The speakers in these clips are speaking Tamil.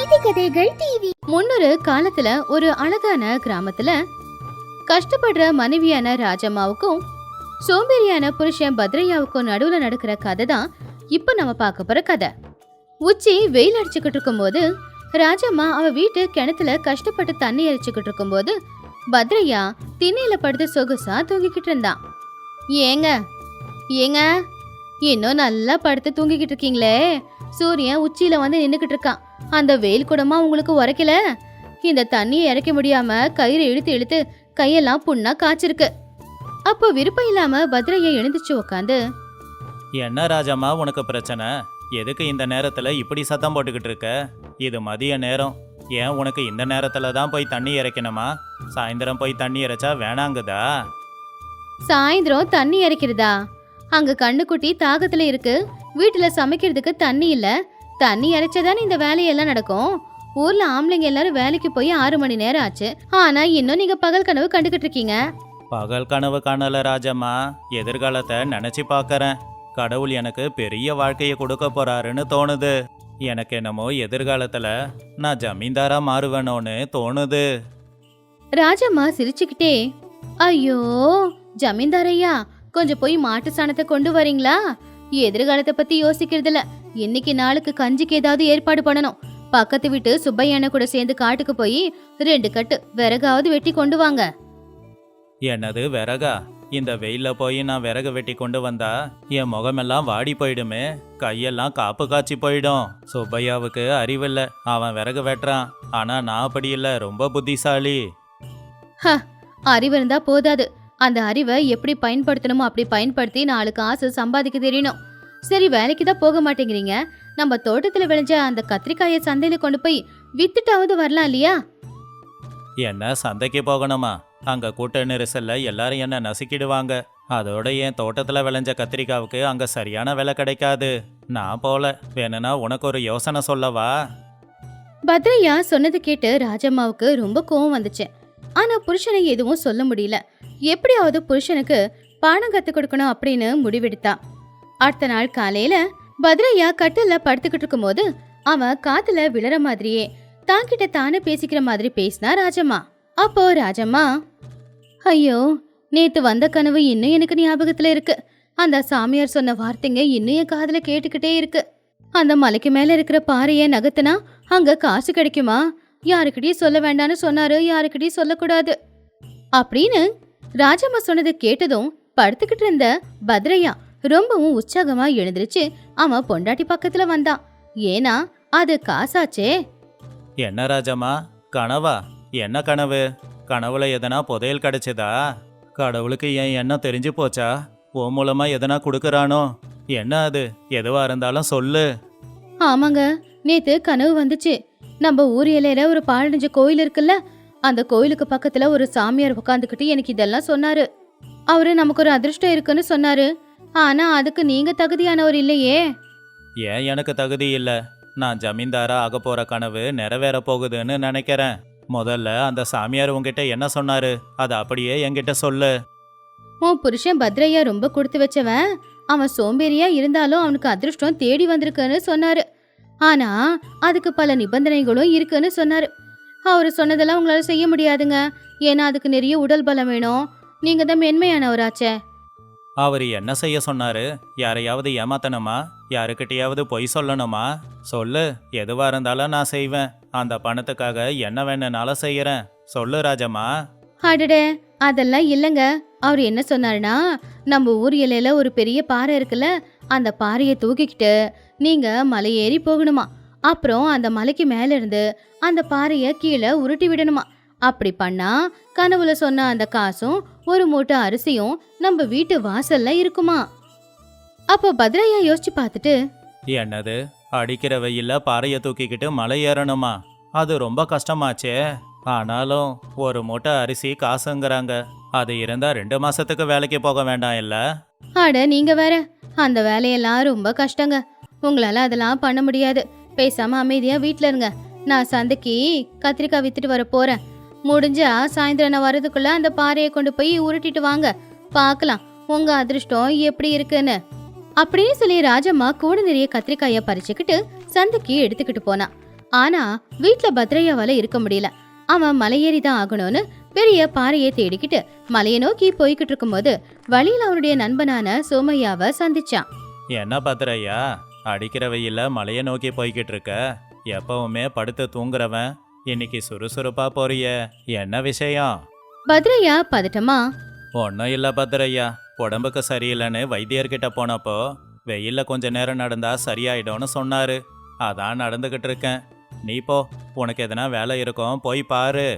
நீதி கதைகள் டிவி. முன்னொரு காலத்துல ஒரு அழகான கிராமத்துல கஷ்டப்படுற மனைவியான ராஜம்மாவுக்கும் சோம்பேறியான புருஷன் பத்ரையாவுக்கும் நடுவுல நடக்கிற கதை தான் இப்ப நம்ம பார்க்க போற கதை. உச்சி வெயில் அடிச்சுக்கிட்டு இருக்கும் போது ராஜம்மா அவ வீட்டு கிணத்துல கஷ்டப்பட்டு தண்ணி அரைச்சுக்கிட்டு இருக்கும் போது பத்ரையா திண்ணையில படுத்து சொகுசா தூங்கிக்கிட்டு இருந்தான். ஏங்க ஏங்க இன்னும் நல்லா படுத்து தூங்கிக்கிட்டு இருக்கீங்களே, சூரியன் உச்சியில வந்து நின்னுக்கிட்டு இருக்கான். அந்த வெயில் கூடமா உங்களுக்கு உரைக்கல? இந்த தண்ணியை இறக்க முடியாம கயிறு இழுத்து இழுத்து கையெல்லாம் புண்ணா காய்ச்சிருக்கு. அப்போ விருப்பம் இல்லாம பத்ரையா எழுந்துச்சு உக்காந்து, என்ன ராஜம்மா உனக்கு பிரச்சனை? எதுக்கு இந்த நேரத்துல இப்படி சத்தம் போட்டுக்கிட்டு இருக்க? இது மதிய நேரம். ஏன் உனக்கு இந்த நேரத்துல தான் போய் தண்ணி இறைக்கணுமா? சாயந்தரம் போய் தண்ணி இறைச்சா வேணாங்குதா? சாயந்தரம் தண்ணி இறைக்கிறதா? அங்க கண்ணுக்குட்டி தாகத்துல இருக்கு, வீட்டுல சமைக்கிறதுக்கு தண்ணி இல்ல. தண்ணி இறைச்சதானே இந்த வேலையெல்லாம் நடக்கும். ஊர்ல ஆம்பளைங்க எல்லாரும் வேலைக்கு போய் 6 மணி நேரம் ஆச்சு. ஆனா இன்னும் நீங்க பகல் கனவு கண்டுகிட்டு இருக்கீங்க. பகல் கனவு காணல ராஜம்மா, எதிர்காலத்தை நினைச்சு பார்க்கறேன். கடவுள் எனக்கு பெரிய வாழ்க்கையை கொடுக்க போறாருன்னு தோணுது. எனக்கு என்னமோ எதிர்காலத்துல நான் ஜமீன்தாரா மாறுவேனோன்னு தோணுது. ராஜம்மா சிரிச்சுக்கிட்டே, ஐயோ ஜமீன்தாரையா, கொஞ்சம் போய் மாட்டு சாணத்தை கொண்டு வரீங்களா? எதிர்காலத்தை பத்தி யோசிக்கிறது இல்ல, இன்னைக்கு நாளுக்கு கஞ்சிக்கு ஏதாவது ஏற்பாடு பண்ணணும். பக்கத்து வீட்டு சுப்பையான கூட சேர்ந்து காட்டுக்கு போய் 2 கட்டு விறகாவது வெட்டி கொண்டு வாங்க. என்னது விறகா? இந்த வெயில்ல போய் நான் விறகு வெட்டி கொண்டு வந்தா என் முகமெல்லாம் வாடி போயிடுமே, கையெல்லாம் காப்பு காய்ச்சி போயிடும். சுப்பையாவுக்கு அறிவில்ல, அவன் விறகு வெட்டுறான். ஆனா நான் அப்படி இல்ல, ரொம்ப புத்திசாலி. அறிவு இருந்தா போதாது, அந்த அறிவை எப்படி பயன்படுத்தணுமோ அப்படி பயன்படுத்தி 4 காசு சம்பாதிக்க தெரியணும். சரி, வேலைக்கு தான் போக மாட்டேங்கிறீங்க, நம்ம தோட்டத்துல விளைஞ்ச அந்த கத்திரிக்காயை சந்தையில கொண்டு போய் வித்துட்டாவது வரலாம் இல்லையா? என்ன சந்தைக்கு போகணுமா? அங்க கூட்ட நெரிசல்ல எல்லாரும் என்ன நசுக்கிடுவாங்க. அதோட என் தோட்டத்துல விளைஞ்ச கத்திரிக்காவுக்கு அங்க சரியான விலை கிடைக்காது. நான் போல. வேணும்னா உனக்கு ஒரு யோசனை சொல்லவா? பத்ரையா சொன்னது கேட்டு ராஜம்மாவுக்கு ரொம்ப கோவம் வந்துச்சு. ஆனா புருஷனை எதுவும் சொல்ல முடியல. எப்படியாவது புருஷனுக்கு பாடம் கத்து கொடுக்கணும் அப்படின்னு முடிவெடுத்தா. அடுத்த நாள் காலையில பத்ரையா கட்டில படுத்துக்கிட்டு இருக்கும் போது அவன் காத்துல விழற மாதிரியே தாங்கிட்ட தானே பேசிக்கிற மாதிரி பேசினா ராஜம்மா. அப்போ ராஜம்மா, ஐயோ நேத்து வந்த கனவு இன்னும் எனக்கு ஞாபகத்துல இருக்கு. அந்த சாமியார் சொன்ன வார்த்தைங்க இன்னும் என் காதுல கேட்டுக்கிட்டே இருக்கு. அந்த மலைக்கு மேல இருக்கிற பாறைய நகத்துனா அங்க காசு கிடைக்குமா? யாருக்கிட்டையும் சொல்ல வேண்டான்னு சொன்னாரு, யாருக்கிட்டையும் சொல்லக்கூடாது அப்படின்னு ராஜம்மா சொன்னதை கேட்டதும் படுத்துக்கிட்டு இருந்த பத்ரையா ரொம்பவும் உற்சாகமா எழுந்திருச்சு அவன் பொண்டாட்டி பக்கத்துல வந்தான். ஏன்னா அது காசாச்சே. என்ன ராஜம்மா, கனவா? என்ன கனவு? கனவுல எதனா புதையல் கிடைச்சதா? கடவுளுக்கு என் எண்ணம் தெரிஞ்சு போச்சா? ஓ மூலமா எதனா கொடுக்கறானோ? என்ன அது? எதுவா இருந்தாலும் சொல்லு. ஆமாங்க, நேத்து கனவு வந்துச்சு. நம்ம ஊர் எல்லையில ஒரு பாழடைஞ்ச கோயில் இருக்குல்ல, அந்த கோயிலுக்கு பக்கத்துல ஒரு சாமியார் உட்காந்துக்கிட்டு எனக்கு இதெல்லாம் சொன்னாரு. அவரு நமக்கு ஒரு அதிர்ஷ்டம் இருக்குன்னு சொன்னாரு. ஆனா அதுக்கு நீங்க தகுதியானவர் இல்லையே. ஏன் எனக்கு தகுதி இல்ல? நான் ஜமீன்தாரா ஆக போற கனவு நிறைவேற போகுதுன்னு நினைக்கிறேன். முதல்ல அந்த சாமியார் உங்ககிட்ட என்ன சொன்னாரு அதை அப்படியே என்கிட்ட சொல்லு. உன் புருஷன் பத்ரையா ரொம்ப கொடுத்து வச்சவன். அவன் சோம்பேறியா இருந்தாலும் அவனுக்கு அதிர்ஷ்டம் தேடி வந்திருக்குன்னு சொன்னாரு. ஆனா அதுக்கு பல நிபந்தனைகளும் இருக்குன்னு சொன்னாரு. அவரு சொன்னதெல்லாம் உங்களால செய்ய முடியாதுங்க, ஏன்னா அதுக்கு நிறைய உடல் பலம் வேணும். நீங்க தான் மென்மையானவராச்சே. அவர் என்ன செய்ய சொன்னாரு? யாரையாவது ஏமாத்தணுமா? யாருக்கிட்டையாவது பொய் சொல்லணுமா? சொல்லு, எதுவா இருந்தாலும் நான் செய்வேன். அந்த பணத்துக்காக என்ன வேணும்னாலும் செய்யறேன். சொல்லு ராஜம்மா. அடடே, அதெல்லாம் இல்லைங்க. அவர் என்ன சொன்னாருன்னா, நம்ம ஊர் எல்லையில ஒரு பெரிய பாறை இருக்குல்ல, அந்த பாறையை தூக்கிக்கிட்டு நீங்க மலை ஏறி போகணுமா. அப்புறம் அந்த மலைக்கு மேல இருந்து அந்த பாறைய கீழே உருட்டி விடணுமா. அப்படி பண்ணா கனவுல சொன்ன அந்த காசும் 1 மூட்டை அரிசியும் நம்ம வீட்டு வாசல்ல இருக்குமா. அப்போ பத்ரையா யோசிச்சு பார்த்துட்டு, என்னது, அடிக்கிற வெயில்ல பாறையை தூக்கிக்கிட்டு மலை ஏறணுமா? அது ரொம்ப கஷ்டமாச்சே. ஆனாலும் 1 மூட்டை அரிசி காசுங்கிறாங்க. அது இருந்தா 2 மாசத்துக்கு வேலைக்கு போக வேண்டாம் இல்ல? அட நீங்க வேற, அந்த வேலையெல்லாம் ரொம்ப கஷ்டங்க. உங்களால அதெல்லாம் பண்ண முடியாது. பேசாம அமைதியா வீட்டுல இருங்க. நான் சந்தைக்கு கத்திரிக்காய் வித்துட்டு வர போறேன். முடிஞ்சா சாயந்தரம் நான் வரதுக்குள்ள அந்த பாறையை கொண்டு போய் உருட்டிட்டு வாங்க, பார்க்கலாம் உங்க அதிர்ஷ்டம் எப்படி இருக்குன்னு. அப்படின்னு சொல்லி ராஜம்மா கூட நிறைய கத்திரிக்காய பறிச்சுக்கிட்டு சந்தைக்கு எடுத்துக்கிட்டு போனா. ஆனா வீட்ல பத்ரையாவால இருக்க முடியல. அவன் மலையேறி தான் ஆகணும்னு பெரிய பாறையை தேடிக்கிட்டு மலையை நோக்கி போய்கிட்டு இருக்கும்போது வழியில அவனுடைய நண்பனான சோமையாவை சந்திச்சான். என்ன பத்திரையா, அடிக்கிற வெயில்ல மலையை நோக்கி போய்கிட்டு இருக்க? எப்பவுமே படுத்து தூங்குறவன் இன்னைக்கு சுறுசுறுப்பா போறியே, என்ன விஷயம்? பத்ரையா பதட்டமா, ஒன்றும் இல்லை பத்திரையா, உடம்புக்கு சரியில்லைன்னு வைத்தியர்கிட்ட போனப்போ வெயில்ல கொஞ்ச நேரம் நடந்தா சரியாயிடும்னு சொன்னாரு. அதான் நடந்துகிட்டு இருக்கேன். நீ போ, உனக்கு எதனா வேலை இருக்கும், போய் பாரு.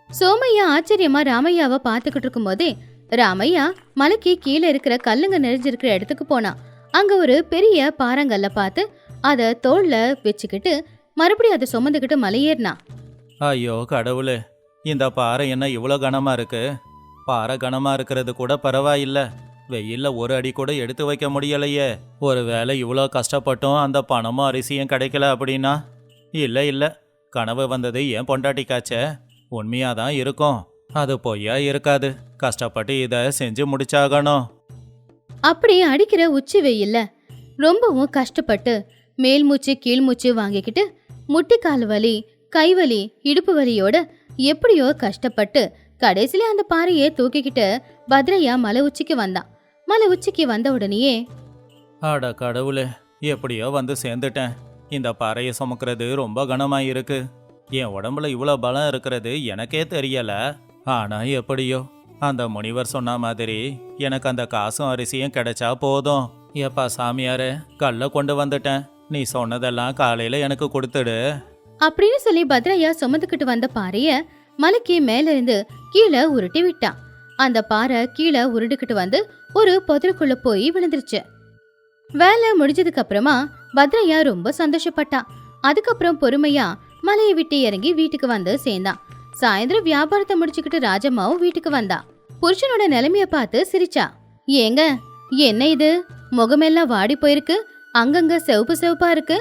சோமையா ஆச்சரியமா ராமையாவை பார்த்துக்கிட்டு இருக்கும் போதே ராமையா மலைக்கு கீழே இருக்கிற கல்லுங்க நிறைஞ்சிருக்கிற இடத்துக்கு போனான். அங்க ஒரு பெரிய பாறாங்கல்ல பார்த்து அதை தோல்ல வச்சுக்கிட்டு மறுபடியும் அதை சுமந்துக்கிட்டு மலையேறினான். ஐயோ கடவுளே, இந்த பாறை என்ன இவ்வளோ கனமா இருக்கு? பாறை கனமா இருக்கிறது கூட பரவாயில்ல, வெயில்ல ஒரு அடி கூட எடுத்து வைக்க முடியலையே. ஒருவேளை இவ்வளோ கஷ்டப்பட்டும் அந்த பணமும் அரிசியும் கிடைக்கல அப்படின்னா? இல்லை இல்லை, கனவு வந்தது என் பொண்டாட்டிக்காச்சே, உண்மையாதான் இருக்கும். அது பொய்யா இருக்காது. கஷ்டப்பட்டு இதை செஞ்சு முடிச்சாகணும். அப்படி அடிக்கிற உச்சி வெயில்ல ரொம்பவும் கஷ்டப்பட்டு மேல் மூச்சு கீழ் மூச்சு வாங்கிக்கிட்டு முட்டிக்கால் வலி கைவலி இடுப்பு வலியோட எப்படியோ கஷ்டப்பட்டு கடைசியில அந்த பாறையை தூக்கிக்கிட்டு பத்ரையா மலை உச்சிக்கு வந்தான். மலை உச்சிக்கு வந்த உடனேயே, அட கடவுளே, எப்படியோ வந்து சேர்ந்துட்டேன். இந்த பாறையை சுமக்கிறது ரொம்ப கனமா இருக்கு. என் உடம்புல இவ்வளோ பலம் இருக்கிறது எனக்கே தெரியல. ஆனா எப்படியோ அந்த முனிவர் சொன்ன மாதிரி எனக்கு அந்த காசும் அரிசியும் கிடைச்சா போதும். எப்பா சாமியாரே, கல்ல கொண்டு வந்துட்டேன். நீ சொன்னதெல்லாம் காலையில எனக்கு கொடுத்துடு அப்படின்னு சொல்லி பத்ரையா சுமந்துக்கிட்டு வந்த பாறைய மலைக்கு மேல இருந்து கீழே உருட்டி விட்டான். அந்த பாறை கீழே உருண்டுக்கிட்டு வந்து ஒரு புதருக்குள்ள போய் விழுந்துருச்சு. வேலை முடிஞ்சதுக்கு அப்புறமா பத்ரையா ரொம்ப சந்தோஷப்பட்டான். அதுக்கப்புறம் பொறுமையா மலையை விட்டு இறங்கி வீட்டுக்கு வந்து சேர்ந்தான். சாயந்தரம் வியாபாரத்தை முடிச்சுக்கிட்டு ராஜம்மாவும் வீட்டுக்கு வந்தா. புருஷனோட நிலைமைய பார்த்து சிரிச்சா. ஏங்க, என்ன இது, முகமெல்லாம் வாடி போயிருக்கு, அங்கங்க செவப்பு செவப்பா இருக்கு,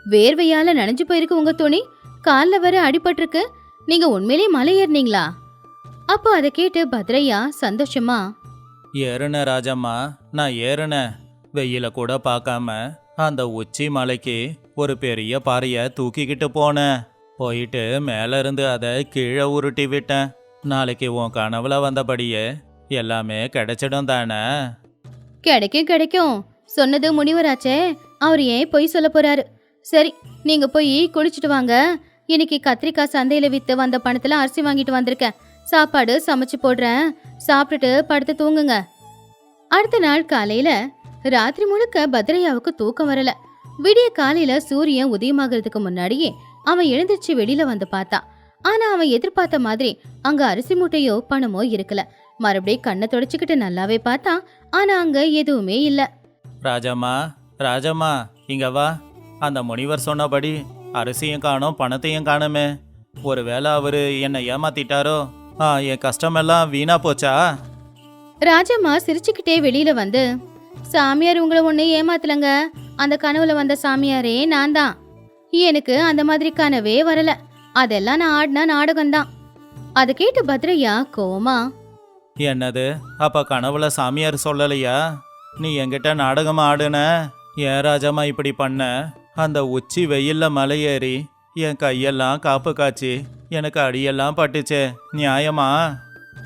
வேர்வையால நனைஞ்சு போயிருக்கு உங்க துணி, கால்ல வர அடிபட்டிருக்கு, நீங்க உண்மையிலேயே மலை ஏறினீங்களா? அப்போ அதை கேட்டு பத்ரையா சந்தோஷமா, ஏறுன ராஜம்மா, நான் ஏறுன. வெயில கூட பார்க்காம அந்த உச்சி மலைக்கு ஒரு பெரிய பாறையை தூக்கிக்கிட்டு போனேன். போயிட்டு மேல இருந்து அதை கீழே உருட்டி விட்டேன். நாளைக்கு உன் கனவுல வந்தபடியே எல்லாமே கிடைச்சிடும் தானே? கிடைக்கும் கிடைக்கும், சொன்னது முனிவராச்சே, அவர் ஏன் பொய் சொல்ல போறாரு. சரி, நீங்க போய் குளிச்சுட்டு வாங்க. இன்னைக்கு கத்திரிக்காய் சந்தையில வித்து வந்த பணத்துல அரிசி வாங்கிட்டு வந்திருக்கேன். சாப்பாடு சமைச்சு போடுறேன், சாப்பிட்டுட்டு படுத்து தூங்குங்க. அடுத்த நாள் காலையில ராத்திரி முழுக்க பத்ரையாவுக்கு தூக்கம் வரல. விடிய காலையில சூரியன் உதயமாகிறதுக்கு முன்னாடியே அவன் எழுந்திருச்சு வெளியில வந்து பார்த்தான். ஆனா அவன் எதிர்பார்த்த மாதிரி அங்க அரிசி மூட்டையோ பணமோ இருக்கல. மறுபடியும் கண்ணை தொடச்சுக்கிட்டு நல்லாவே பார்த்தான். ஆனா அங்க எதுவுமே இல்ல. ராஜம்மா, ராஜம்மா, இங்க வா. அந்த முனிவர் சொன்னபடி அரிசியும் காணோம், பணத்தையும் காணுமே. ஒருவேளை அவரு என்னை ஏமாத்திட்டாரோ? என் கஷ்டமெல்லாம் வீணா போச்சா? ராஜம்மா சிரிச்சுக்கிட்டே வெளியில வந்து, சாமியார் உங்களை ஒண்ணு ஏமாத்தலங்க, அந்த கனவுல வந்த சாமியாரே நான் தான். எனக்கு அந்த மாதிரி கனவே வரல, அதெல்லாம் நான் ஆடின நாடகம்தான். அதை கேட்டு பத்ரையா கோவமா, என்னது, அப்ப கனவுல சாமியார் சொல்லலையா? நீ என்கிட்ட நாடகமா ஆடுன? ஏன் ராஜம்மா இப்படி பண்ண? அந்த உச்சி வெயில்ல மலையேறி என் கையெல்லாம் காப்பு காய்ச்சி எனக்கு அடியெல்லாம் பட்டுச்சே, நியாயமா?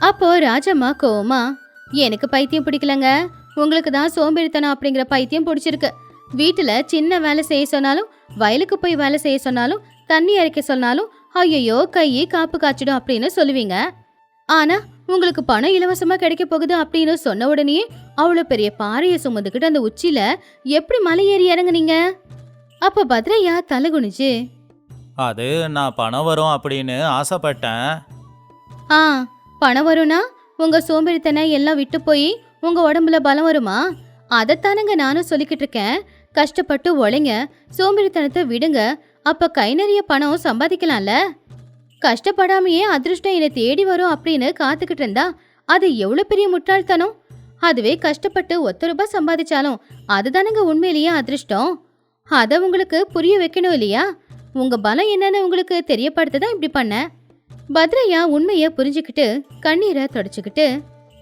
அப்போ ராஜம்மா கோவமா, எனக்கு பைத்தியம் பிடிக்கலங்க, உங்களுக்கு தான் சோம்பேறித்தனம் அப்படிங்கிற பைத்தியம் பிடிச்சிருக்கு. வீட்டுல சின்ன வேலை செய்ய சொன்னாலும், வயலுக்கு போய் வேலை செய்ய சொன்னாலும், தண்ணி அரைக்க சொன்னாலும், ஐயோ கையை காப்பு காய்ச்சிடும் அப்படின்னு சொல்லுவீங்க. ஆனா உங்களுக்கு பணம் இலவசமா கிடைக்க போகுது அப்படின்னு சொன்ன உடனே அவ்வளோ பெரிய பாறையை சுமந்துக்கிட்டு அந்த உச்சியில எப்படி மலை ஏறி இறங்குனீங்க? அப்ப பத்ரையா தலை குனிச்சு, அது நான் பணம் வரும் அப்படின்னு ஆசைப்பட்டேன். பணம் வரும்னா உங்க சோம்பேறித்தனம் எல்லாம் விட்டு போய் உங்க உடம்புல பலம் வருமா? அதைத்தானுங்க நானும் சொல்லிக்கிட்டு இருக்கேன். கஷ்டப்பட்டு உழைங்க, சோம்பேறித்தனத்தை விடுங்க, அப்ப கை நிறைய பணம் சம்பாதிக்கலாம்ல. கஷ்டப்படாமையே அதிர்ஷ்டம் என்னை தேடி வரும் அப்படின்னு காத்துக்கிட்டு இருந்தா அது எவ்வளவு பெரிய முட்டாள்தனம். அதுவே கஷ்டப்பட்டு ₹1 சம்பாதிச்சாலும் அதுதானுங்க உண்மையிலேயே அதிர்ஷ்டம். அதை உங்களுக்கு புரிய வைக்கணும் இல்லையா? உங்க பலம் என்னன்னு உங்களுக்கு தெரியப்படுத்ததான் இப்படி பண்ண. பத்ரையா உண்மைய புரிஞ்சுக்கிட்டு கண்ணீரை தொடச்சுக்கிட்டு,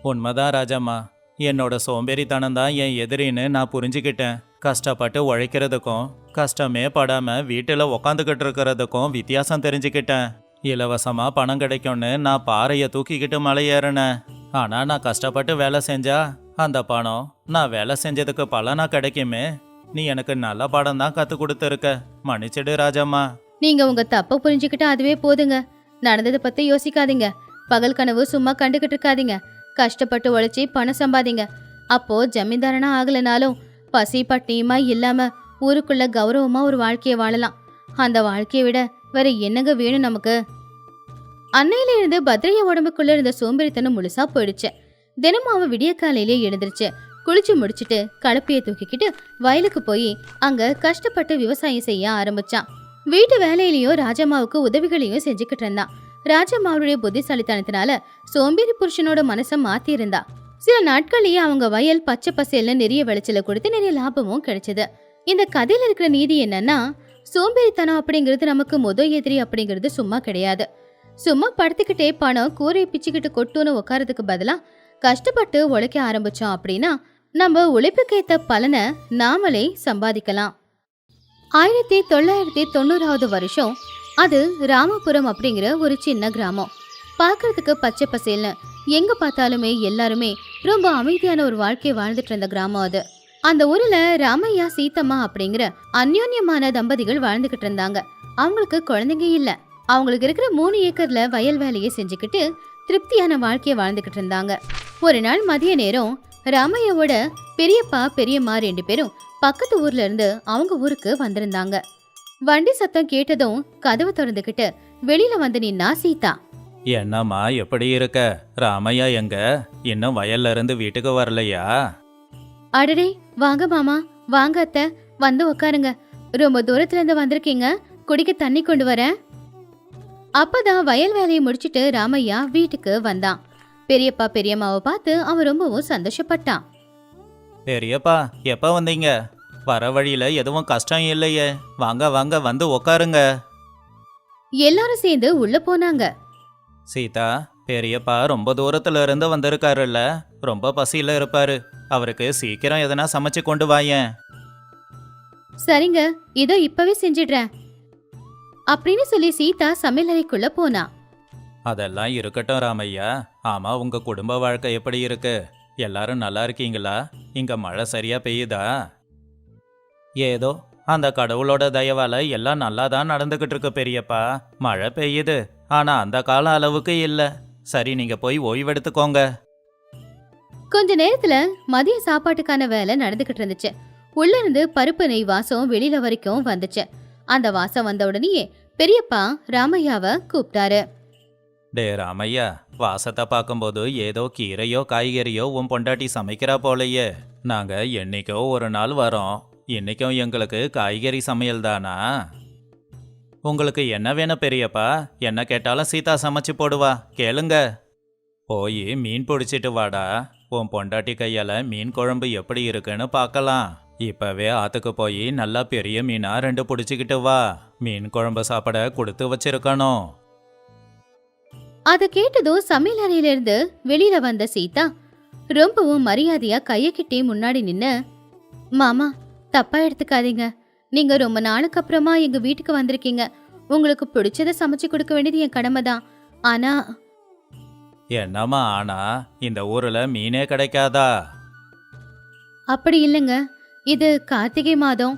உண்மைதான் ராஜம்மா, என்னோட சோம்பேறித்தனம் தான் என் எதிரின்னு நான் புரிஞ்சுக்கிட்டேன். கஷ்டப்பட்டு உழைக்கிறதுக்கும் கஷ்டமே படாம வீட்டில் உக்காந்துக்கிட்டு இருக்கிறதுக்கும் வித்தியாசம் தெரிஞ்சுக்கிட்டேன். இலவசமா பணம் கிடைக்கும்னு நான் பாறையை தூக்கிக்கிட்டு மலை ஏறினேன். ஆனா நான் கஷ்டப்பட்டு வேலை செஞ்சா அந்த பணம் நான் வேலை செஞ்சதுக்கு பலனா கிடைக்குமே. நீ எனக்கு நல்ல பாடம் தான் கத்து கொடுத்துருக்க. மன்னிச்சிடு ராஜம்மா. நீங்க உங்க தப்ப புரிஞ்சுக்கிட்டா அதுவே போதுங்க. நடந்ததை பத்தி யோசிக்காதீங்க. பகல் கனவு சும்மா கண்டுகிட்டு இருக்காதீங்க. கஷ்டப்பட்டு உழைச்சி பணம் சம்பாதிங்க. அப்போ ஜமீன்தாரனா ஆகலனாலும் பசி பட்டினியுமா இல்லாம ஊருக்குள்ள கௌரவமா ஒரு வாழ்க்கைய வாழலாம். அந்த வாழ்க்கையை விட வேற என்னங்க வேணும் நமக்கு? அன்னையில இருந்து பத்ரையா உடம்புக்குள்ள இருந்த சோம்பேறித்தனம் முழுசா போயிடுச்சு. தினமும் அவன் விடிய காலையிலே எழுந்திருச்சு குளிச்சு முடிச்சுட்டு கலப்பைய தூக்கிக்கிட்டு வயலுக்கு போய் அங்க கஷ்டப்பட்டு விவசாயம் செய்ய ஆரம்பிச்சான். வீட்டு வேலையிலயும் ராஜம்மாவுக்கு உதவிகளையும் செஞ்சுக்கிட்டு இருந்தான். ராஜம்மாவுடைய புத்திசாலித்தனத்தினால சோம்பேறி புருஷனோட மனசை மாத்தி இருந்தா. சில நாட்கள்லயே அவங்க வயல் பச்சை பசேல்னு நிறைய விளைச்சல கொடுத்து நிறைய லாபமும் கிடைச்சது. இந்த கதையில இருக்கிற நீதி என்னன்னா, சோம்பேறித்தனம் அப்படிங்கிறது நமக்கு எதிரி அப்படிங்கிறது சும்மா கிடையாது. சும்மா படுத்துக்கிட்டே பணம் கூரை பிச்சுக்கிட்டு கொட்டுன்னு உட்காரதுக்கு பதிலா கஷ்டப்பட்டு உழைக்க ஆரம்பிச்சோம் அப்படின்னா நம்ம உழைப்புக்கேத்த பலனை நாமளே சம்பாதிக்கலாம். 1990 வருஷம் அது ராமபுரம் அப்படிங்கிற ஒரு சின்ன கிராமம். பார்க்கறதுக்கு பச்சை பசேல்னு எங்க பார்த்தாலுமே எல்லாருமே ரொம்ப அமைதியான ஒரு வாழ்க்கையை வாழ்ந்துட்டு இருந்த கிராமம் அது. அந்த ஊர்ல ராமையா சீத்தம்மா அப்படிங்கிற அந்யோன்யமான தம்பதிகள் வாழ்ந்துகிட்டு இருந்தாங்க. அவங்களுக்கு குழந்தைங்க இல்ல. அவங்களுக்கு இருக்கிற 3 ஏக்கர்ல வயல் வேலையை செஞ்சுக்கிட்டு திருப்தியான வாழ்க்கையை வாழ்ந்துகிட்டு இருந்தாங்க. ஒரு நாள் மதிய நேரம் ராமையாவோட பெரியப்பா பெரியம்மா 2 பேரும் பக்கத்து ஊர்ல இருந்து அவங்க ஊருக்கு வந்திருந்தாங்க. வண்டி சத்தம் கேட்டதும் கதவை திறந்துகிட்டு வெளியில வந்து நின்னா சீதா. என்னம்மா எப்படி இருக்க? ராமையா எங்க? இன்னும் வயல்ல இருந்து வீட்டுக்கு வரலையா? அடடே, வாங்க மாமா, வாங்க அத்தை, வந்து உட்காருங்க. ரொம்ப தூரத்துல இருந்து வந்திருக்கீங்க, குடிக்க தண்ணி கொண்டு வரேன். அப்பதான் வயல் வேலையை முடிச்சிட்டு ராமையா வீட்டுக்கு வந்தான். பெரியப்பா பெரியம்மாவை பார்த்து அவன் ரொம்பவும் சந்தோஷப்பட்டான். பெரியப்பா எப்ப வந்தீங்க? வர வழியில எதுவும் கஷ்டம் இல்லையே. வாங்க வாங்க வந்து உக்காருங்க. எல்லாரும் சேர்ந்து உள்ள போனாங்க. சீதா, பெரியப்பா ரொம்ப தூரத்துல இருந்து வந்திருக்காருல்ல, ரொம்ப பசியில இருப்பாரு. அவருக்கு சீக்கிரம் எதனா சமைச்சு கொண்டு வாயேன். சரிங்க, இதோ இப்பவே செஞ்சிடுறேன் அப்படின்னு சொல்லி சீதா சமையலறைக்குள்ள போனா. அதெல்லாம் இருக்கட்டும் ராமையா. ஆமா, உங்க குடும்ப வாழ்க்கை எப்படி இருக்கு? எல்லாரும் நல்லா இருக்கீங்களா? இங்க மழை சரியா பெய்யுதா? ஏதோ அந்த கடவுளோட தயவால எல்லாம் நல்லா தான் நடந்துகிட்டு இருக்கு பெரியப்பா. மழை பெய்யுது, ஆனா அந்த கால அளவுக்கு இல்ல. சரி, நீங்க போய் ஓய்வெடுத்துக்கோங்க. கொஞ்ச நேரத்துல மதிய சாப்பாட்டுக்கான வேலை நடந்துகிட்டு இருந்துச்சு. உள்ள இருந்து பருப்பு நெய் வாசம் வெளியில வரைக்கும் வந்துச்சு. அந்த வாசம் வந்த உடனேயே பெரியப்பா ராமையாவை கூப்பிட்டாரு. டே ராமையா, வாசத்தை பார்க்கும்போது ஏதோ கீரையோ காய்கறியோ உன் பொண்டாட்டி சமைக்கிறா போலையே. நாங்க என்னைக்கோ ஒரு நாள் வரோம். இன்னைக்கும் எங்களுக்கு காய்கறி சமையல் தானா? உங்களுக்கு என்ன வேணும் பெரியப்பா? என்ன கேட்டாலும் சீதா சமைச்சு போடுவா, கேளுங்க. போய் மீன் பிடிச்சிட்டு வாடா. உன் பொண்டாட்டி கையால மீன் குழம்பு எப்படி இருக்குன்னு பார்க்கலாம். இப்பவே ஆத்துக்கு போய் நல்லா பெரிய மீனா 2 பிடிச்சிக்கிட்டு வா. மீன் குழம்பு சாப்பிட கொடுத்து வச்சிருக்கணும். அத கேட்டதும் சமையல் அறையில இருந்து வெளியில வந்த சீதா ரொம்பவும் மரியாதையா கைய கிட்டே முன்னாடி நின்னு, மாமா, தப்பா எடுத்துக்காதீங்க. நீங்க ரொம்ப நாளுக்கு அப்புறமா எங்க வீட்டுக்கு வந்திருக்கீங்க. உங்களுக்கு பிடிச்சத சமைச்சு கொடுக்க வேண்டியது என் கடமை தான். ஆனா என்னம்மா ஆனா, இந்த ஊர்ல மீனே கிடைக்காதா? அப்படி இல்லைங்க. இது கார்த்திகை மாதம்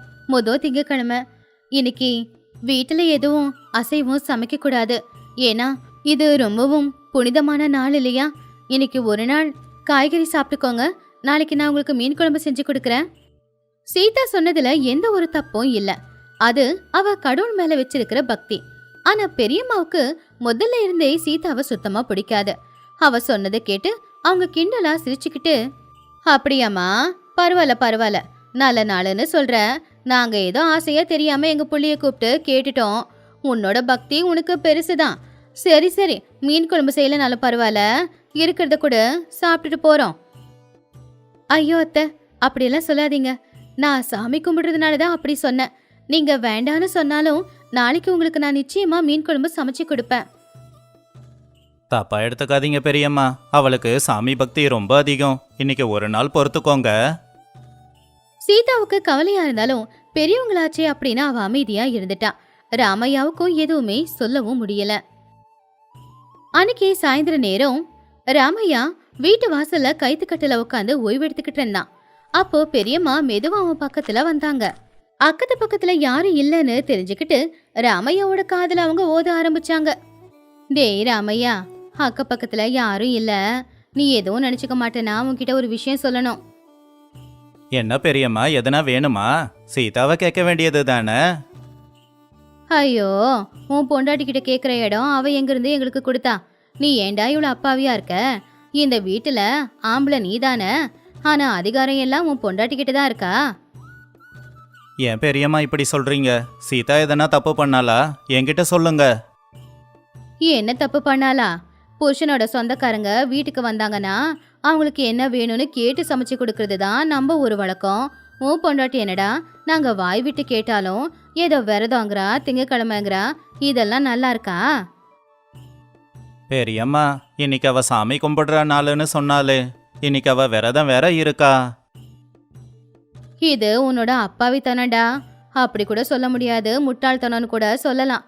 திங்கக்கிழமை. இன்னைக்கு வீட்டுல எதுவும் அசைவம் சமைக்க கூடாது. ஏன்னா இது ரொம்பவும் புனிதமான நாள் இல்லையா? இன்னைக்கு ஒரு நாள் காய்கறி சாப்பிட்டுக்கோங்க. நாளைக்கு நான் உங்களுக்கு மீன் குழம்பு செஞ்சு கொடுக்கறேன். சீதா சொன்னதுல எந்த ஒரு தப்பும் இல்ல. அது அவ கடவுள் மேல வச்சிருக்கிற பக்தி. ஆனா பெரியம்மாவுக்கு முதல்ல இருந்தே சீதாவை சுத்தமா பிடிக்காது. அவ சொன்னதை கேட்டு அவங்க கிண்டலா சிரிச்சுக்கிட்டு, அப்படியாம்மா, பரவாயில்ல பரவாயில்ல, நல்ல நாளுன்னு சொல்ற. நாங்க ஏதோ ஆசையா தெரியாம எங்க புள்ளிய கூப்பிட்டு கேட்டுட்டோம். உன்னோட பக்தி உனக்கு பெருசுதான். சரி சரி, மீன் குழம்பு செய்யலனாலும் பரவாயில்ல, இருக்கிறத கூட சாப்பிட்டுட்டு போறோம். ஐயோ அத்தை, அப்படியெல்லாம் சொல்லாதீங்க. நான் சாமி கும்பிடுறதுனாலதான் அப்படி சொன்னேன். நீங்க வேண்டான்னு சொன்னாலும் நாளைக்கு உங்களுக்கு நான் நிச்சயமா மீன் குழம்பு சமைச்சு கொடுப்பேன். தப்பா எடுத்துக்காதீங்க பெரியம்மா. அவளுக்கு சாமி பக்தி ரொம்ப அதிகம். இன்னைக்கு ஒரு நாள் பொறுத்துக்கோங்க. சீதாவுக்கு கவலையா இருந்தாலும் பெரியவங்களாச்சே அப்படின்னு அவ அமைதியா இருந்துட்டா. ராமையாவுக்கும் எதுவுமே சொல்லவும் முடியல. அன்னைக்கு சாயந்தர நேரம் ராமையா வீட்டு வாசல்ல கைத்துக்கட்டுல உட்காந்து ஓய்வெடுத்துக்கிட்டு இருந்தான். அப்போ பெரியம்மா மெதுவா அவன் பக்கத்துல வந்தாங்க. அக்கத்து பக்கத்துல யாரும் இல்லைன்னு தெரிஞ்சுக்கிட்டு ராமையாவோட காதுல அவங்க ஓத ஆரம்பிச்சாங்க. டேய் ராமையா, அக்க பக்கத்துல யாரும் இல்ல, நீ எதுவும் நினைச்சுக்க மாட்டேனா? உன்கிட்ட ஒரு விஷயம் சொல்லணும். என்ன பெரியம்மா, எதனா வேணுமா? சீதாவை கேட்க வேண்டியது தானே? ஐயோ, உன் பொண்டாட்டி கிட்ட கேக்குற இடம் அவ எங்க இருந்து எங்களுக்கு கொடுத்தா? நீ ஏண்டா இவ்வளவு அப்பாவியா இருக்க? இந்த வீட்டுல ஆம்பளை நீதானே, ஆனா அதிகாரம் எல்லாம் உன் பொண்டாட்டி கிட்ட தான் இருக்கா? ஏன் பெரியம்மா இப்படி சொல்றீங்க? சீதா எதனா தப்பு பண்ணாலா? என்கிட்ட சொல்லுங்க. என்ன தப்பு பண்ணாலா? புருஷனோட சொந்தக்காரங்க வீட்டுக்கு வந்தாங்கன்னா அவங்களுக்கு என்ன வேணும்னு கேட்டு சமைச்சு கொடுக்கறது தான் நம்ம ஒரு வழக்கம். உன் பொண்டாட்டி என்னடா, நாங்க வாய் விட்டு கேட்டாலும் ஏதோ விரதங்கிறா, திங்கக்கிழமைங்கிறா, இதெல்லாம் நல்லா இருக்கா? பெரியம்மா, இன்னைக்கு அவ சாமி கும்பிடுற நாளுன்னு சொன்னாலே, இன்னைக்கு அவ விரதம் வேற இருக்கா. இது உன்னோட அப்பாவித்தனடா. அப்படி கூட சொல்ல முடியாது, முட்டாள்தனம்னு கூட சொல்லலாம்.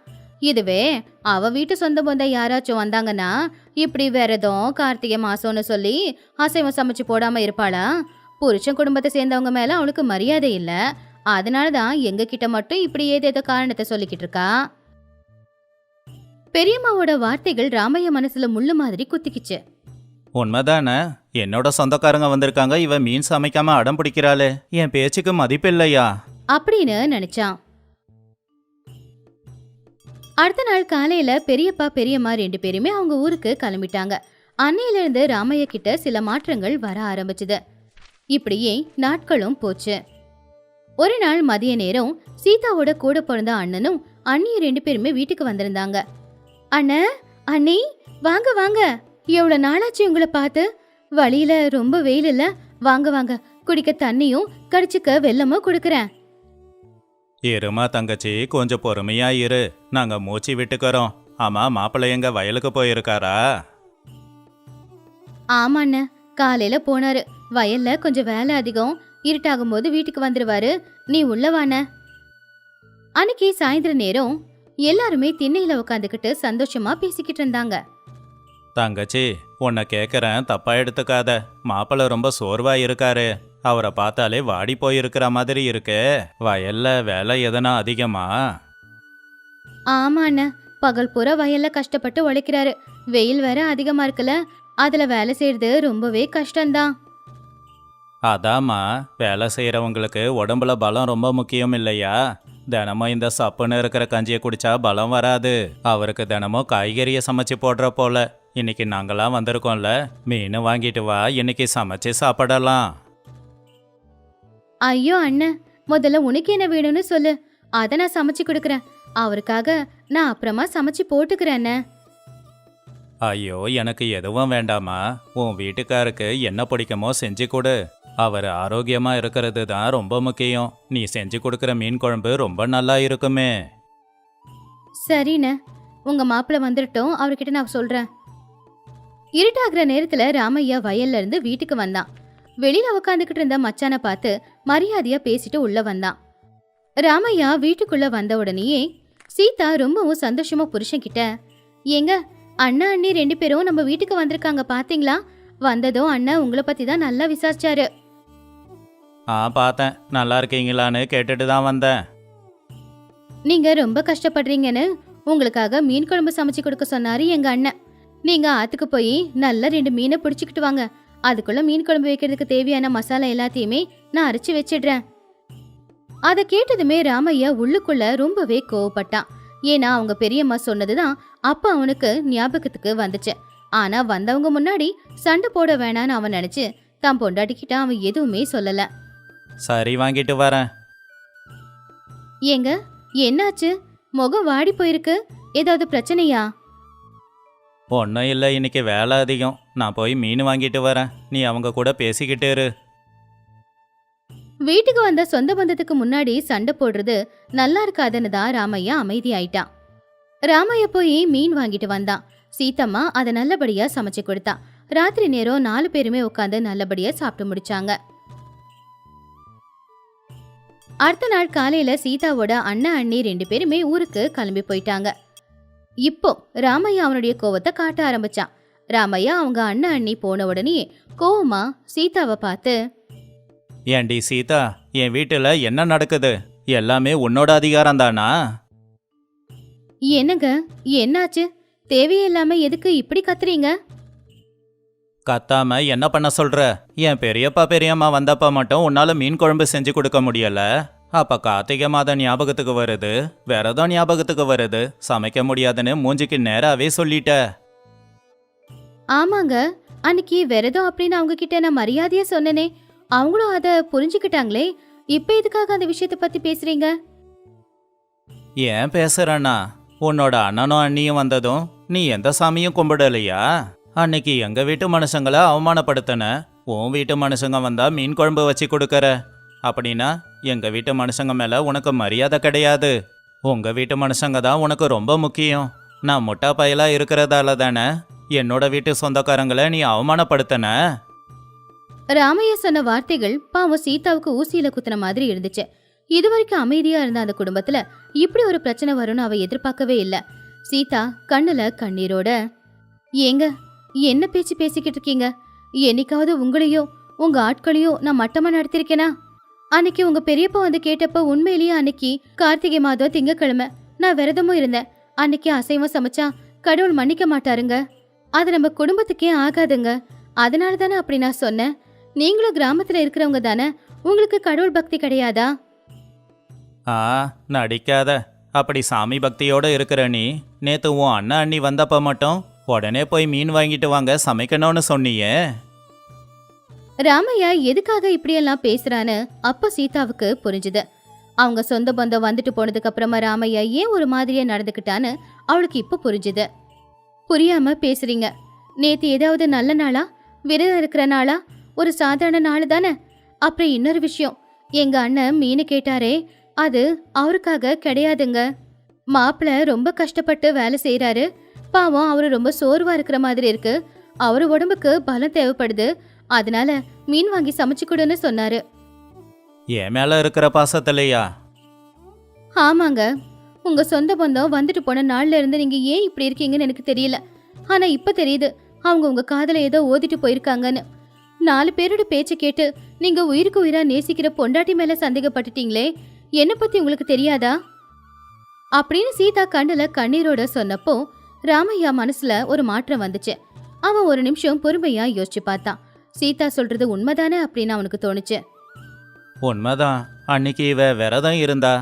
இதுவே அவ வீட்டு சொந்த பந்த யாராச்சும் வந்தாங்கன்னா இப்படி விரதம் கார்த்திகை மாசம்னு சொல்லி அசைவம் சமைச்சு போடாம இருப்பாளா? புருஷன் குடும்பத்தை சேர்ந்தவங்க மேல அவளுக்கு மரியாதை இல்ல. அதனாலதான் எங்க கிட்ட மட்டும் இப்படி ஏதேதோ காரணத்தை சொல்லிக்கிட்டு இருக்கா. பெரியம்மாவோட வார்த்தைகள் ராமையா மனசுல முள்ளு மாதிரி குத்திக்கிச்சு. உண்மைதானே? என்னோட சொந்தக்காரங்க வந்திருக்காங்க, இவ மீன் சமைக்காம அடம் பிடிக்கிறாளே, என் பேச்சுக்கு மதிப்பில்லையா அப்படின்னு நினைச்சான். அடுத்த நாள் காலையில பெரியப்பா பெரியம்மா 2 பேருமே அவங்க ஊருக்கு கிளம்பிட்டாங்க. அன்னையில இருந்து ராமையா கிட்ட சில மாற்றங்கள் வர ஆரம்பிச்சுது. இப்படியே நாட்களும் போச்சு. ஒரு நாள் மதிய நேரம் சீதாவோட கூட பிறந்த அண்ணனும் அண்ணியும் 2 பேருமே வீட்டுக்கு வந்திருந்தாங்க. அண்ணே, அண்ணி, வாங்க வாங்க, எவ்வளவு நாளாச்சு உங்களை பார்த்து. வழியில ரொம்ப வெயில் இல்ல, வாங்க வாங்க, குடிக்க தண்ணியும் கடிச்சுக்க வெல்லமும் கொடுக்கறேன். இருமா தங்கச்சி, கொஞ்சம் பொறுமையா இரு, நாங்க மூச்சு விட்டுக்கிறோம். ஆமா, மாப்பிள்ளை எங்க வயலுக்கு போயிருக்காரா? ஆமா அண்ணா, காலையில போனாரு. வயல்ல கொஞ்சம் வேலை அதிகம், இருட்டாகும் போது வீட்டுக்கு வந்துருவாரு. நீ உள்ள வாண்ண. அன்னைக்கு சாயந்தர நேரம் எல்லாருமே திண்ணையில உட்காந்துக்கிட்டு சந்தோஷமா பேசிக்கிட்டு இருந்தாங்க. தங்கச்சி, உன்னை கேட்குறேன், தப்பா எடுத்துக்காத. மாப்பிள்ளை ரொம்ப சோர்வா இருக்காரு. அவரை பார்த்தாலே வாடி போயிருக்கிற மாதிரி இருக்கு. வயல்ல வேலை எதனா அதிகமா? ஆமா அண்ணா, பகல் பூரா வயல்ல கஷ்டப்பட்டு உழைக்கிறாரு. வெயில் வேற அதிகமா இருக்குல்ல, அதுல வேலை செய்யறது ரொம்பவே கஷ்டம்தான். அதாம்மா, வேலை செய்யறவங்களுக்கு உடம்புல பலம் ரொம்ப முக்கியம் இல்லையா? தினமும் இந்த சப்புன்னு இருக்கிற கஞ்சியை குடிச்சா பலம் வராது. அவருக்கு தினமும் காய்கறியை சமைச்சு போடுற போல. இன்னைக்கு நாங்களாம் வந்திருக்கோம்ல, மீன் வாங்கிட்டு வா, இன்னைக்கு சமைச்சு சாப்பிடலாம். ஐயோ அண்ணன், முதல்ல உனக்கு என்ன வேணும்னு சொல்லு, அத நான் சமைச்சு கொடுக்கறேன். அவருக்காக நான் அப்புறமா சமைச்சு போட்டுக்கிறேன் அண்ணன். ஐயோ, எனக்கு எதுவும் வேண்டாமா. உன் வீட்டுக்காருக்கு என்ன பிடிக்குமோ செஞ்சு கொடு. அவர் ஆரோக்கியமா இருக்கிறது தான் ரொம்ப முக்கியம். நீ செஞ்சு கொடுக்குற மீன் குழம்பு ரொம்ப நல்லா இருக்குமே. சரிண்ண, உங்க மாப்பிள்ள வந்துட்டோம், அவர்கிட்ட நான் சொல்றேன். இருட்டாகிற நேரத்துல ராமையா வயல்ல இருந்து வீட்டுக்கு வந்தான். வெளியில உட்காந்துக்கிட்டு இருந்த மச்சானை பார்த்து மரியாதையா பேசிட்டு உள்ள வந்தான். ராமையா வீட்டுக்குள்ள வந்த உடனேயே சீதா ரொம்பவும் சந்தோஷமா புருஷன் கிட்ட, ஏங்க, அண்ணா அண்ணி 2 பேரும் நம்ம வீட்டுக்கு வந்திருக்காங்க பாத்தீங்களா? வந்ததும் அண்ணன் உங்களை பத்தி தான் நல்லா விசாரிச்சாரு. பார்த்தேன், நல்லா இருக்கீங்களான்னு கேட்டுட்டு தான் வந்தேன். நீங்க ரொம்ப கஷ்டப்படுறீங்கன்னு உங்களுக்காக மீன் குழம்பு சமைச்சு கொடுக்க சொன்னாரு எங்க அண்ணன். நீங்க ஆத்துக்கு போய் நல்லா 2 மீனை பிடிச்சிக்கிட்டு வாங்க. அதுக்குள்ள மீன் குழம்பு வைக்கிறதுக்கு தேவையான மசாலா எல்லாத்தையுமே நான் அரைச்சு வச்சிடுறேன். அதை கேட்டதுமே ராமையா உள்ளுக்குள்ள ரொம்பவே கோவப்பட்டான். ஏன்னா அவங்க பெரியம்மா சொன்னதுதான் அப்ப அவனுக்கு ஞாபகத்துக்கு வந்துச்சு. ஆனா வந்தவங்க முன்னாடி சண்டை போட வேணான்னு அவன் நினைச்சு தான் பொண்டாட்டிக்கிட்ட அவன் எதுவுமே சொல்லல. சரி, வாங்கிட்டு வரேன். ஏங்க, என்னாச்சு? முகம் வாடி போயிருக்கு, ஏதாவது பிரச்சனையா? ஒன்றும் இல்லை, இன்னைக்கு வேலை அதிகம். நான் போய் மீன் வாங்கிட்டு வரேன், நீ அவங்க கூட பேசிக்கிட்டு இரு. வீட்டுக்கு வந்த சொந்த பந்தத்துக்கு முன்னாடி சண்டை போடுறது நல்லா இருக்காதுன்னு தான் ராமையா அமைதியாயிட்டான். ராமையா போய் மீன் வாங்கிட்டு வந்தான். சீத்தம்மா அதை நல்லபடியா சமைச்சு கொடுத்தா. ராத்திரி நேரம் 4 பேருமே உட்காந்து நல்லபடியா சாப்பிட்டு முடிச்சாங்க. அடுத்த நாள் காலையில சீதாவோட அண்ணா அண்ணி 2 பேருமே ஊருக்கு கிளம்பி போயிட்டாங்க. இப்போ ராமையா அவனுடைய கோவத்தை காட்ட ஆரம்பிச்சான். ராமையா அவங்க அண்ணா அண்ணி போன உடனே கோவமா சீதாவை பார்த்து, ஏண்டி சீதா, என் வீட்டுல என்ன நடக்குது? எல்லாமே உன்னோட அதிகாரம் தானா? என்னங்க என்னாச்சு? தேவையில்லாம எதுக்கு இப்படி கத்துறீங்க? கத்தாம என்ன பண்ண சொல்ற? என் பெரியப்பா பெரியம்மா வந்தப்ப மட்டும் உன்னால மீன் குழம்பு செஞ்சு கொடுக்க முடியல. அப்ப கார்த்திகை மாதம் ஞாபகத்துக்கு வருது, விரதம் ஞாபகத்துக்கு வருது, சமைக்க முடியாதுன்னு மூஞ்சிக்கு நேராவே சொல்லிட்ட. ஆமாங்க, அன்னைக்கு விரதம் அப்படின்னு அவங்க கிட்ட நான் மரியாதையா சொன்னனே, அவங்களும் அத புரிஞ்சுக்கிட்டாங்களே. இப்ப எதுக்காக அந்த விஷயத்தை பத்தி பேசுறீங்க? ஏன் பேசுறண்ணா? உன்னோட அண்ணனும் அண்ணியும் வந்ததும் நீ எந்த சாமியும் கும்பிடலையா? அன்னைக்கு எங்க வீட்டு மனுஷங்களை அவமானப்படுத்தின. உன் வீட்டு மனுஷங்க வந்தா மீன் குழம்பு வச்சு கொடுக்கற. அப்படின்னா எங்க வீட்டு மனுஷங்க மேல உனக்கு மரியாதை கிடையாது. உங்க வீட்டு மனுஷங்க தான் உனக்கு ரொம்ப முக்கியம். நான் முட்டா பயலா இருக்கிறதால தானே என்னோட வீட்டு சொந்தக்காரங்களை நீ அவமானப்படுத்தின. ராமையா சொன்ன வார்த்தைகள் பாவம் சீதாவுக்கு ஊசியில குத்துன மாதிரி இருந்துச்சு. இதுவரைக்கும் அமைதியா இருந்த அந்த குடும்பத்துல இப்படி ஒரு பிரச்சனை வரும்னு அவ எதிர்பார்க்கவே இல்ல. சீதா கண்ணுல கண்ணீரோட, ஏங்க என்ன பேச்சு பேசிக்கிட்டு இருக்கீங்க? என்னைக்காவது உங்களையோ உங்க ஆட்களையோ நான் மட்டமா நடத்திருக்கேனா? அன்னைக்கு உங்க பெரியப்பா வந்து கேட்டப்ப உண்மையிலேயே அன்னைக்கு கார்த்திகை மாதம் திங்கக்கிழமை நான் விரதமும் இருந்தேன். அன்னைக்கு அசைவம் சமைச்சா கடவுள் மன்னிக்க மாட்டாருங்க. அது நம்ம குடும்பத்துக்கே ஆகாதுங்க. அதனால தானே அப்படி நான் சொன்னேன். நீங்களும் கிராமத்துல இருக்கிறவங்க தானே, உங்களுக்கு கடவுள் பக்தி கிடையாதா? நடிக்காத. அப்படி சாமி பக்தியோட இருக்கிற நீ நேத்து உன் அண்ணா அண்ணி வந்தப்ப மட்டும் உடனே போய் மீன் வாங்கிட்டு வாங்க சமைக்கணும்னு சொன்னியே. ராமையா எதுக்காக இப்படியெல்லாம் பேசுறான்னு அப்ப சீதாவுக்கு புரிஞ்சுது. அவங்க சொந்த பந்தம் வந்துட்டு போனதுக்கு அப்புறமா ராமையா ஏன் ஒரு மாதிரியா நடந்துக்கிட்டான்னு அவளுக்கு இப்ப புரிஞ்சுது. புரியாம பேசுறீங்க. நேத்து ஏதாவது நல்ல நாளா, விரதம் இருக்கிற நாளா, ஒரு சாதாரண நாள் தானே? அப்புறம் இன்னொரு விஷயம், எங்க அண்ணன் மீன் கேட்டாரே, அது அவருக்காக கிடையாதுங்க. மாப்பிள்ள ரொம்ப கஷ்டப்பட்டு வேலை செய்யறாரு. பாவம் அவரு ரொம்ப சோர்வா இருக்கிற மாதிரி இருக்கு. அவரு உடம்புக்கு பலம் தேவைப்படுது. அதனால மீன் வாங்கி சமைச்சு கொடுன்னு சொன்னாரு. என் மேல இருக்கிற பாசத்திலையா? ஆமாங்க, உங்க சொந்த பந்தம் வந்துட்டு போன நாள்ல இருந்து நீங்க ஏன் இப்படி இருக்கீங்கன்னு எனக்கு தெரியல. ஆனா இப்ப தெரியுது, அவங்க உங்க காதல ஏதோ ஓதிட்டு போயிருக்காங்கன்னு. 4 பேரோட பேச்ச கேட்டு நீங்க உயிருக்கு உயிரா நேசிக்கிற பொண்டாட்டி மேல சந்தேகப்பட்டுட்டீங்களே, என்ன பத்தி உங்களுக்கு தெரியாதா? அப்படின்னு சீதா கண்ணுல கண்ணீரோட சொன்னப்போ ராமையா மனசுல ஒரு மாற்றம் வந்துச்சு. அவன் ஒரு நிமிஷம் பொறுமையா யோசிச்சு பார்த்தான். சீதா சொல்றது உண்மைதானே அப்படின்னு அவனுக்கு தோணுச்சு. உண்மைதான். அன்னைக்கு இவ விரதம் இருந்தா.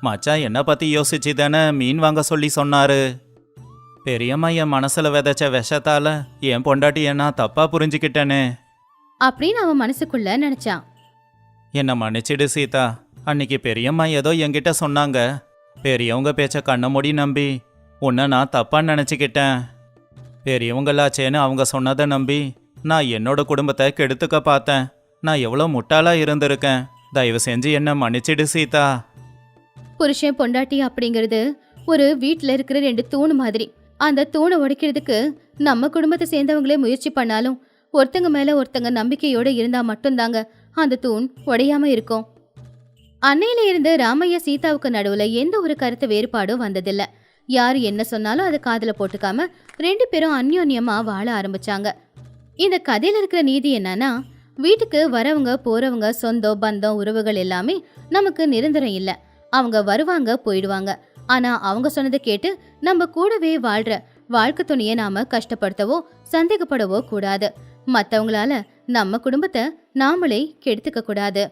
மச்சான் என்ன பத்தி யோசிச்சு தானே மீன் வாங்க சொல்லி சொன்னாரு. பெரியம்மா என் மனசுல விதைச்ச விஷத்தால என் பொண்டாட்டிய நான் தப்பா புரிஞ்சுக்கிட்டேனே அப்படின்னு அவன் மனசுக்குள்ள நினைச்சான். என்ன மன்னிச்சிடு சீதா. அன்னைக்கு பெரியம்மா ஏதோ என்கிட்ட சொன்னாங்க. பெரியவங்க பேச்ச கண்ண மூடி நம்பி உன்னை நான் தப்பா நினச்சிக்கிட்டேன். பெரியவங்களாச்சேன்னு அவங்க சொன்னதை நம்பி நான் என்னோட குடும்பத்தை கெடுத்துக்க பார்த்தேன். நான் எவ்வளோ முட்டாளா இருந்திருக்கேன். தயவு செஞ்சு என்ன மன்னிச்சிடு சீதா. புருஷன் பொண்டாட்டி அப்படிங்கிறது ஒரு வீட்டுல இருக்கிற 2 தூண் மாதிரி. அந்த தூணை உடைக்கிறதுக்கு நம்ம குடும்பத்தை சேர்ந்தவங்களே முயற்சி பண்ணாலும் ஒருத்தங்க மேல ஒருத்தங்க நம்பிக்கையோட இருந்தா மட்டும்தாங்க அந்த தூண் உடையாம இருக்கும். அன்னையில இருந்து ராமையா சீதாவுக்கு நடுவுல எந்த ஒரு கருத்து வேறுபாடும் வந்ததில்ல. யாரு என்ன சொன்னாலும் அதை காதுல போட்டுக்காம 2 பேரும் அந்யோன்யமா வாழ ஆரம்பிச்சாங்க. இந்த கதையில இருக்கிற நீதி என்னன்னா, வீட்டுக்கு வரவங்க போறவங்க சொந்தம் பந்தம் உறவுகள் எல்லாமே நமக்கு நிரந்தரம் இல்ல. அவங்க வருவாங்க போயிடுவாங்க. ஆனா அவங்க சொன்னதை கேட்டு நம்ம கூடவே வாழ்ற வாழ்க்கை துணையை நாம கஷ்டப்படுத்தவோ சந்தேகப்படவோ கூடாது. மத்தவங்களால நம்ம குடும்பத்தை நாமளே கெடுத்துக்க கூடாது.